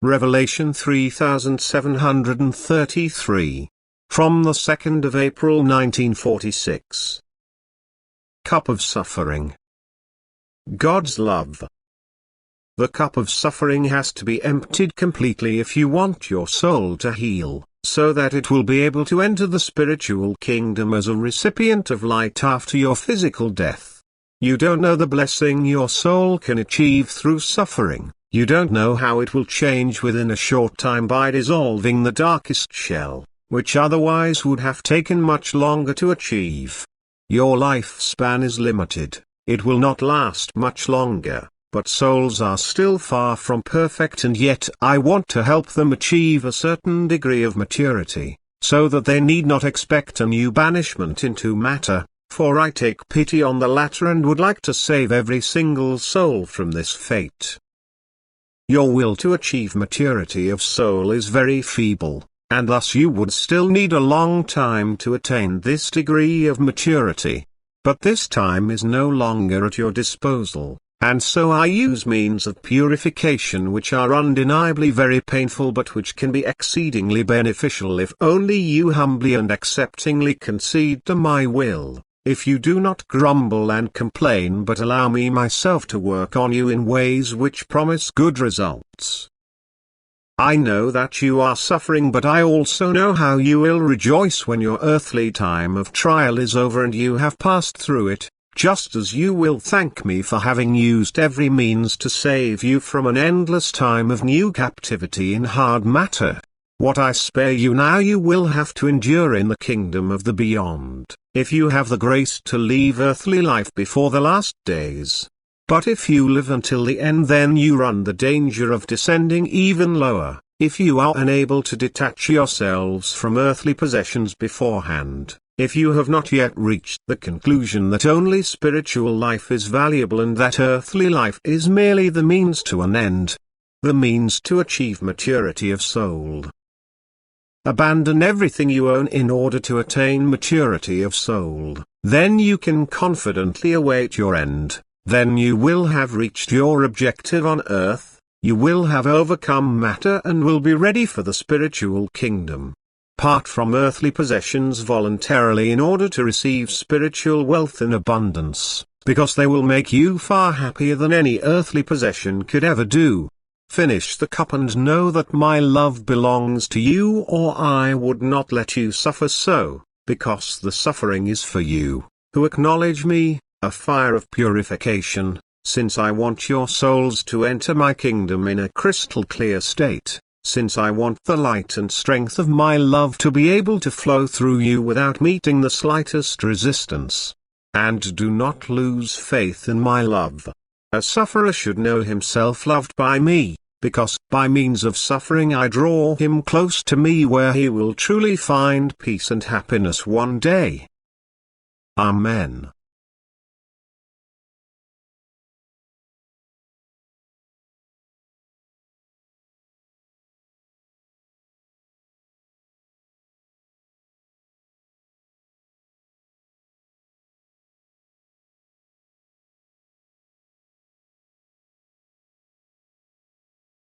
Revelation 3733. From the 2nd of April 1946. Cup of Suffering. God's love. The cup of suffering has to be emptied completely if you want your soul to heal, so that it will be able to enter the spiritual kingdom as a recipient of light after your physical death. You don't know the blessing your soul can achieve through suffering. You don't know how it will change within a short time by dissolving the darkest shell, which otherwise would have taken much longer to achieve. Your lifespan is limited, it will not last much longer, but souls are still far from perfect, and yet I want to help them achieve a certain degree of maturity, so that they need not expect a new banishment into matter, for I take pity on the latter and would like to save every single soul from this fate. Your will to achieve maturity of soul is very feeble, and thus you would still need a long time to attain this degree of maturity. But this time is no longer at your disposal, and so I use means of purification which are undeniably very painful but which can be exceedingly beneficial if only you humbly and acceptingly concede to my will. If you do not grumble and complain but allow me myself to work on you in ways which promise good results. I know that you are suffering, but I also know how you will rejoice when your earthly time of trial is over and you have passed through it, just as you will thank me for having used every means to save you from an endless time of new captivity in hard matter. What I spare you now you will have to endure in the kingdom of the beyond, if you have the grace to leave earthly life before the last days. But if you live until the end, then you run the danger of descending even lower, if you are unable to detach yourselves from earthly possessions beforehand, if you have not yet reached the conclusion that only spiritual life is valuable and that earthly life is merely the means to an end, the means to achieve maturity of soul. Abandon everything you own in order to attain maturity of soul, then you can confidently await your end, then you will have reached your objective on earth, you will have overcome matter and will be ready for the spiritual kingdom. Part from earthly possessions voluntarily in order to receive spiritual wealth in abundance, because they will make you far happier than any earthly possession could ever do. Finish the cup and know that my love belongs to you, or I would not let you suffer so, because the suffering is for you, who acknowledge me, a fire of purification, since I want your souls to enter my kingdom in a crystal clear state, since I want the light and strength of my love to be able to flow through you without meeting the slightest resistance. And do not lose faith in my love. A sufferer should know himself loved by me, because by means of suffering I draw him close to me, where he will truly find peace and happiness one day. Amen.